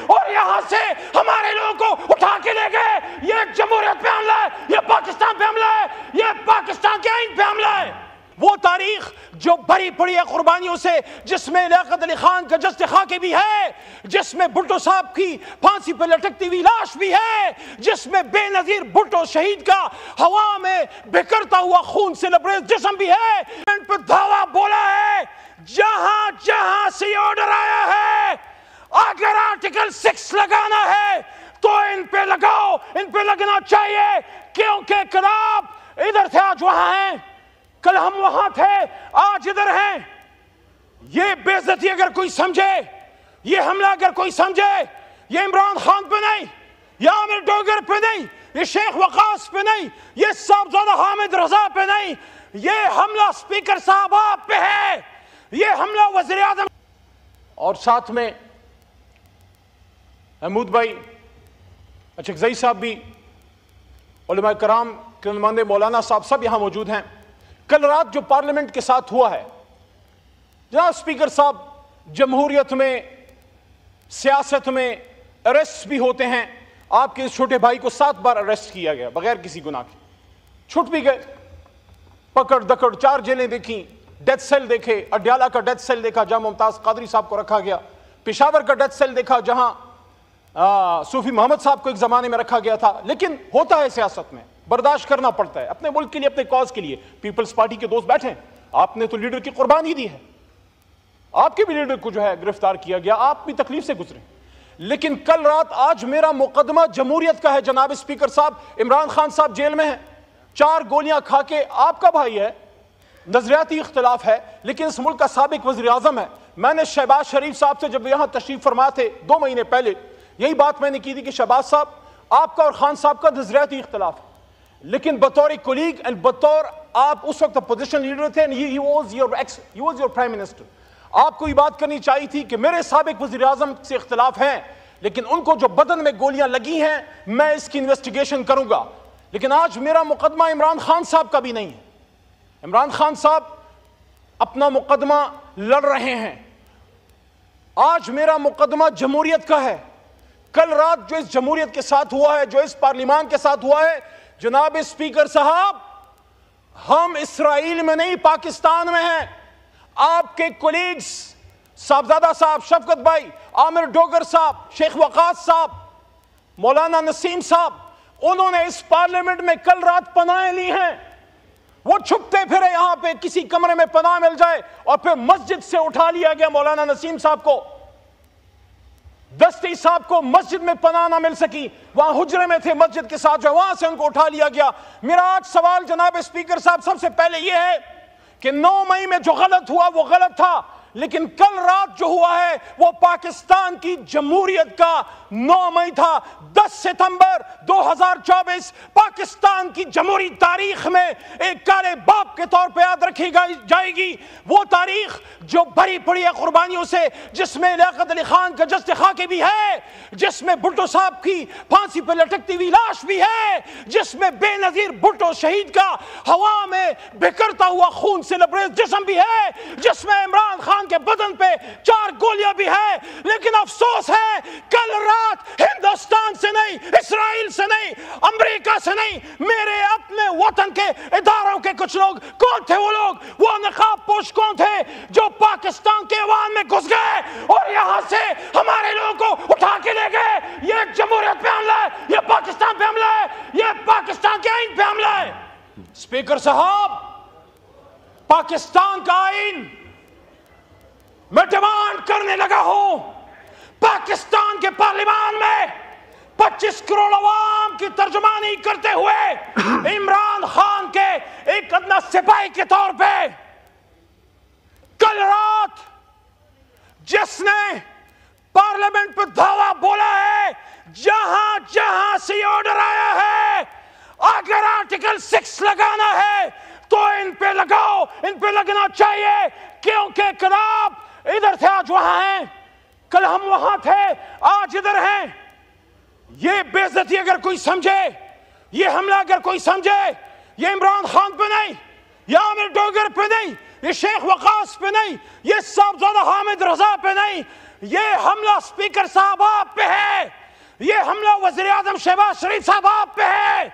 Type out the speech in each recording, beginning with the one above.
اور یہاں سے ہمارے لوگوں کو اٹھا کے لے گئے. یہ جمہوریت پہ حملہ ہے, یہ پاکستان پہ حملہ ہے, یہ پاکستان کے آئین پہ حملہ ہے. وہ تاریخ جو بھری پڑی ہے قربانیوں سے, جس میں لیاقت علی خان کا جسد خاکی بھی ہے, جس میں بھٹو صاحب کی پھانسی پہ لٹکتی ہوئی لاش بھی ہے, جس میں بے نظیر بھٹو شہید کا ہوا میں بکھرتا ہوا خون سے لبریز جسم بھی ہے. ان پہ دعویٰ بولا ہے جہاں جہاں سے یہ آرڈر آیا ہے اگر آرٹیکل 6 لگانا ہے تو ان پہ لگاؤ, ان پہ لگنا چاہیے, کیونکہ کل آپ ادھر تھے آج وہاں ہیں, کل ہم وہاں تھے آج ادھر ہیں. یہ بے عزتی اگر کوئی سمجھے, یہ حملہ اگر کوئی سمجھے, یہ عمران خان پہ نہیں, یہ عامر ڈوگر پہ نہیں, یہ شیخ وقاص پہ نہیں, یہ صاحبزادہ حامد رضا پہ نہیں, یہ حملہ سپیکر صاحب آپ پہ ہے, یہ حملہ وزیر اعظم. اور ساتھ میں محمود بھائی اچکزئی صاحب بھی, علماء کرام کے نمائندے مولانا صاحب سب یہاں موجود ہیں. کل رات جو پارلیمنٹ کے ساتھ ہوا ہے, جناب سپیکر صاحب, جمہوریت میں, سیاست میں اریسٹ بھی ہوتے ہیں. آپ کے اس چھوٹے بھائی کو 7 بار اریسٹ کیا گیا بغیر کسی گناہ کے, چھٹ بھی گئے. پکڑ دکڑ 4 جیلیں دیکھیں, ڈیتھ سیل دیکھے, اڈیالہ کا ڈیتھ سیل دیکھا جہاں ممتاز قادری صاحب کو رکھا گیا, پشاور کا ڈیتھ سیل دیکھا جہاں صوفی محمد صاحب کو ایک زمانے میں رکھا گیا تھا. لیکن ہوتا ہے سیاست میں, برداشت کرنا پڑتا ہے اپنے ملک کے لیے, اپنے کاز کے لیے. پیپلز پارٹی کے دوست بیٹھے ہیں, آپ نے تو لیڈر کی قربانی دی ہے, آپ کے بھی لیڈر کو جو ہے گرفتار کیا گیا, آپ بھی تکلیف سے گزرے. لیکن کل رات آج میرا مقدمہ جمہوریت کا ہے. جناب اسپیکر صاحب, عمران خان صاحب جیل میں ہیں, 4 گولیاں کھا کے, آپ کا بھائی ہے, نظریاتی اختلاف ہے لیکن اس ملک کا سابق وزیر اعظم ہے. میں نے شہباز شریف صاحب سے جب یہاں تشریف فرما تھے 2 مہینے پہلے, یہی بات میں نے کی تھی کہ شہباز صاحب, آپ کا اور خان صاحب کا نظریاتی اختلاف ہے, لیکن بطور کولیگ اینڈ بطور آپ اس وقت اپوزیشن لیڈر تھے, he was your prime minister, آپ کو یہ بات کرنی چاہیے تھی کہ میرے سابق وزیر اعظم سے اختلاف ہیں لیکن ان کو جو بدن میں گولیاں لگی ہیں میں اس کی انویسٹیگیشن کروں گا. لیکن آج میرا مقدمہ عمران خان صاحب کا بھی نہیں ہے. عمران خان صاحب اپنا مقدمہ لڑ رہے ہیں, آج میرا مقدمہ جمہوریت کا ہے. کل رات جو اس جمہوریت کے ساتھ ہوا ہے, جو اس پارلیمان کے ساتھ ہوا ہے, جناب اسپیکر صاحب, ہم اسرائیل میں نہیں پاکستان میں ہیں. آپ کے کولیگز صاحبزادہ صاحب, شفقت بھائی, عامر ڈوگر صاحب, شیخ وقاص صاحب, مولانا نسیم صاحب, انہوں نے اس پارلیمنٹ میں کل رات پناہیں لی ہیں. وہ چھپتے پھرے یہاں پہ, کسی کمرے میں پناہ مل جائے, اور پھر مسجد سے اٹھا لیا گیا مولانا نسیم صاحب کو, دستی صاحب کو مسجد میں پناہ نہ مل سکی, وہاں حجرے میں تھے مسجد کے ساتھ, جو وہاں سے ان کو اٹھا لیا گیا. میرا آج سوال جناب اسپیکر صاحب سب سے پہلے یہ ہے کہ 9 مئی میں جو غلط ہوا وہ غلط تھا, لیکن کل رات جو ہوا ہے وہ پاکستان کی جمہوریت کا 9 مئی تھا. 10 ستمبر 2024 پاکستان کی جمہوری تاریخ میں ایک کالے باپ کے طور پہ یاد رکھی جائے گی. وہ تاریخ جو بھری پڑی ہے قربانیوں سے, جس میں لیاقت علی خان کا جسد خاکی بھی ہے, جس میں بھٹو صاحب کی پھانسی پہ لٹکتی ہوئی لاش بھی ہے, جس میں بے نظیر بھٹو شہید کا ہوا میں بکھرتا ہوا خون سے لبریز جسم بھی ہے, جس میں عمران خان کے بدن پہ 4 گولیاں بھی ہے. لیکن افسوس ہے کل رات ہندوستان سے نہیں, اسرائیل سے نہیں, امریکہ سے نہیں, میرے اپنے وطن کے اداروں کے کچھ لوگ, کون تھے وہ لوگ, وہ نقاب پوش کون تھے جو پاکستان کے ایوان میں گھس گئے اور یہاں سے ہمارے لوگوں کو اٹھا کے لے گئے. یہ جمہوریت پہ حملہ ہے, یہ پاکستان پہ حملہ ہے, یہ پاکستان کے آئین پہ حملہ ہے. اسپیکر صاحب, پاکستان کا آئین میں ڈیمانڈ کرنے لگا ہوں, پاکستان کے پارلیمان میں 25 کروڑ عوام کی ترجمانی کرتے ہوئے عمران خان کے ایک ادنا سپاہی کے طور پہ کل رات جس نے پارلیمنٹ پہ دعویٰ بولا ہے جہاں جہاں سے یہ آرڈر آیا ہے اگر آرٹیکل 6 لگانا ہے تو ان پہ لگاؤ, ان پہ لگنا چاہیے, کیونکہ کل آپ ادھر تھے آج وہاں ہیں, کل ہم وہاں تھے آج ادھر ہیں. یہ بے عزتی اگر کوئی سمجھے, یہ حملہ اگر کوئی سمجھے, یہ عمران خان پہ نہیں, یہ عامر ڈوگر پہ نہیں, یہ شیخ وقاص پہ نہیں, یہ صاحبزادہ حامد رضا پہ نہیں, یہ حملہ اسپیکر صاحب آپ پہ ہے. یہ حملہ وزیر اعظم شہباز شریف صاحب آپ پہ ہے،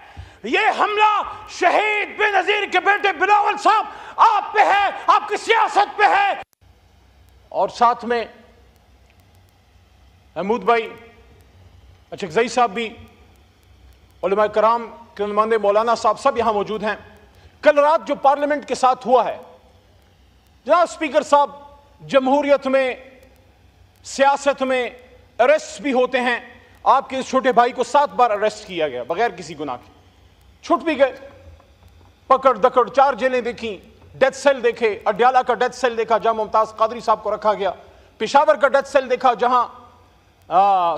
یہ حملہ شہید بے نظیر کے بیٹے بلاول صاحب آپ پہ ہے، آپ کی سیاست پہ ہے۔ اور ساتھ میں محمود بھائی اچکزئی صاحب بھی، علماء کرام کے نمائندے مولانا صاحب سب یہاں موجود ہیں۔ کل رات جو پارلیمنٹ کے ساتھ ہوا ہے، جناب اسپیکر صاحب، جمہوریت میں سیاست میں اریسٹ بھی ہوتے ہیں۔ آپ کے اس چھوٹے بھائی کو 7 بار اریسٹ کیا گیا بغیر کسی گناہ کے، چھٹ بھی گئے، پکڑ دکڑ 4 جیلیں دیکھیں، ڈیتھ سیل دیکھے، اڈیالہ کا ڈیتھ سیل دیکھا جہاں ممتاز قادری صاحب کو رکھا گیا، پشاور کا ڈیتھ سیل دیکھا جہاں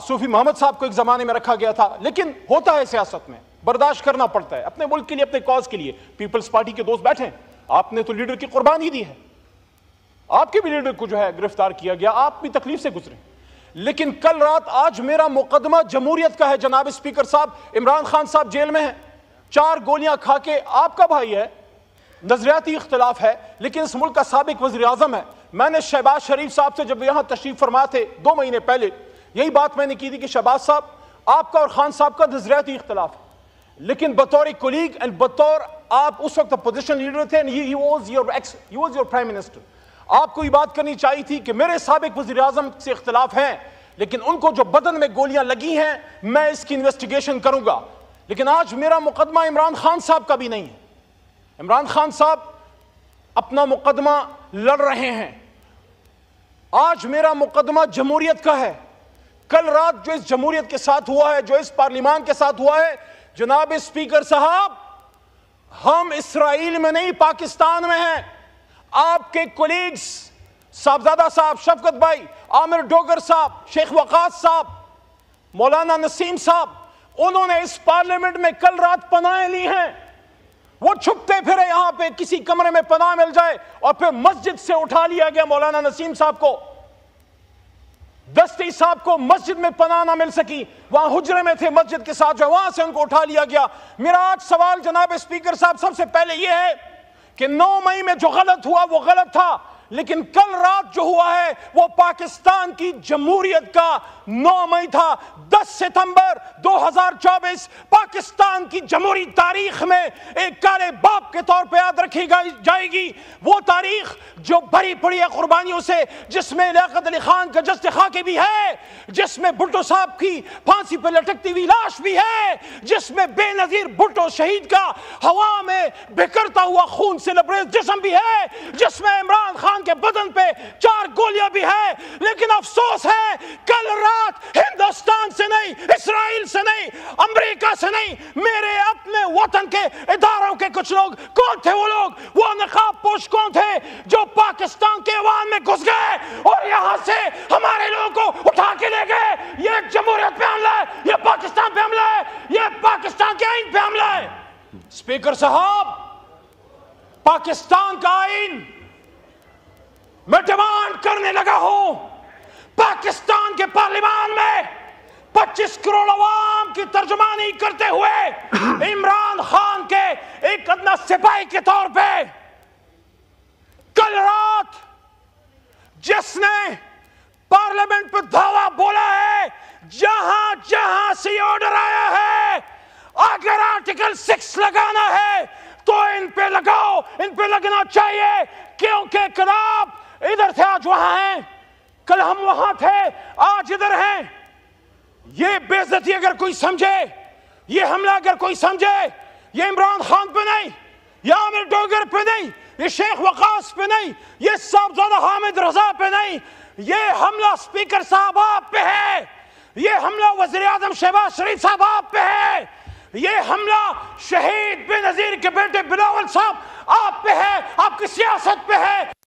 صوفی محمد صاحب کو ایک زمانے میں رکھا گیا تھا۔ لیکن ہوتا ہے سیاست میں، برداشت کرنا پڑتا ہے، اپنے ملک کے لیے، اپنے کاز کے لیے۔ پیپلز پارٹی کے دوست بیٹھے ہیں، آپ نے تو لیڈر کی قربانی دی ہے، آپ کے بھی لیڈر کو جو ہے گرفتار کیا گیا، آپ بھی تکلیف سے گزرے۔ لیکن کل رات آج میرا مقدمہ جمہوریت کا ہے جناب اسپیکر صاحب۔ عمران خان صاحب جیل میں ہیں، 4 گولیاں کھا کے، آپ کا بھائی ہے، نظریاتی اختلاف ہے لیکن اس ملک کا سابق وزیر اعظم ہے۔ میں نے شہباز شریف صاحب سے جب یہاں تشریف فرما تھے 2 مہینے پہلے، یہی بات میں نے کی تھی کہ شہباز صاحب، آپ کا اور خان صاحب کا نظریاتی اختلاف ہے، لیکن بطور کولیگ اینڈ بطور آپ اس وقت اپوزیشن لیڈر تھے، he was your prime minister، آپ کو یہ بات کرنی چاہیے تھی کہ میرے سابق وزیر اعظم سے اختلاف ہیں لیکن ان کو جو بدن میں گولیاں لگی ہیں میں اس کی انویسٹیگیشن کروں گا۔ لیکن آج میرا مقدمہ عمران خان صاحب کا بھی نہیں ہے۔ عمران خان صاحب اپنا مقدمہ لڑ رہے ہیں، آج میرا مقدمہ جمہوریت کا ہے۔ کل رات جو اس جمہوریت کے ساتھ ہوا ہے، جو اس پارلیمان کے ساتھ ہوا ہے، جناب اسپیکر صاحب، ہم اسرائیل میں نہیں پاکستان میں ہیں۔ آپ کے کولیگز صاحبزادہ صاحب، شفقت بھائی، عامر ڈوگر صاحب، شیخ وقاص صاحب، مولانا نسیم صاحب، انہوں نے اس پارلیمنٹ میں کل رات پناہیں لی ہیں۔ وہ چھپتے پھرے یہاں پہ، کسی کمرے میں پناہ مل جائے، اور پھر مسجد سے اٹھا لیا گیا مولانا نسیم صاحب کو، دستی صاحب کو مسجد میں پناہ نہ مل سکی، وہاں حجرے میں تھے مسجد کے ساتھ، جو وہاں سے ان کو اٹھا لیا گیا۔ میرا آج سوال جناب اسپیکر صاحب سب سے پہلے یہ ہے کہ 9 مئی میں جو غلط ہوا وہ غلط تھا، لیکن کل رات جو ہوا ہے وہ پاکستان کی جمہوریت کا 9 مئی تھا۔ 10 ستمبر 2024 پاکستان کی جمہوری تاریخ میں ایک کالے باپ کے طور پہ یاد رکھی جائے گی، وہ تاریخ جو بھری پڑی ہے قربانیوں سے، جس میں لیاقت علی خان کا جسد خاکی بھی ہے، جس میں بھٹو صاحب کی پھانسی پہ لٹکتی ہوئی لاش بھی ہے، جس میں بے نظیر بھٹو شہید کا ہوا میں بکھرتا ہوا خون سے لبریز جسم بھی ہے، جس میں عمران خان کے بدن پہ 4 گولیاں بھی ہے۔ لیکن افسوس ہے کل رات ہندوستان سے نہیں، اسرائیل سے نہیں، امریکہ سے نہیں، میرے اپنے وطن کے اداروں کے کچھ لوگ، کون تھے وہ لوگ؟ وہ نقاب پوش کون تھے جو پاکستان کے ایوان میں گھس گئے اور یہاں سے ہمارے لوگوں کو اٹھا کے لے گئے؟ یہ جمہوریت پہ حملہ ہے، یہ پاکستان پہ حملہ ہے، یہ پاکستان کے آئین پہ حملہ ہے۔ اسپیکر صاحب، پاکستان کا آئین میں ڈیمانڈ کرنے لگا ہوں، پاکستان کے پارلیمان میں 25 کروڑ عوام کی ترجمانی کرتے ہوئے عمران خان کے ایک ادنا سپاہی کے طور پہ کل رات جس نے پارلیمنٹ پہ دعویٰ بولا ہے، جہاں جہاں سے آرڈر آیا ہے، اگر آرٹیکل 6 لگانا ہے تو ان پہ لگاؤ، ان پہ لگنا چاہیے، کیونکہ کل آپ ادھر تھے، آج وہاں ہیں، کل ہم وہاں تھے، آج ادھر ہیں۔ یہ بے عزتی اگر کوئی سمجھے، یہ حملہ اگر کوئی سمجھے، یہ عمران خان پہ نہیں، یہ عامر ڈوگر پہ نہیں، یہ شیخ وقاص پہ نہیں، یہ صاحبزادہ حامد رضا پہ نہیں، یہ حملہ اسپیکر صاحب آپ پہ ہے، یہ حملہ وزیر اعظم شہباز شریف صاحب آپ پہ ہے، یہ حملہ شہید بے نظیر کے بیٹے بلاول صاحب آپ پہ ہے، آپ کی سیاست پہ ہے۔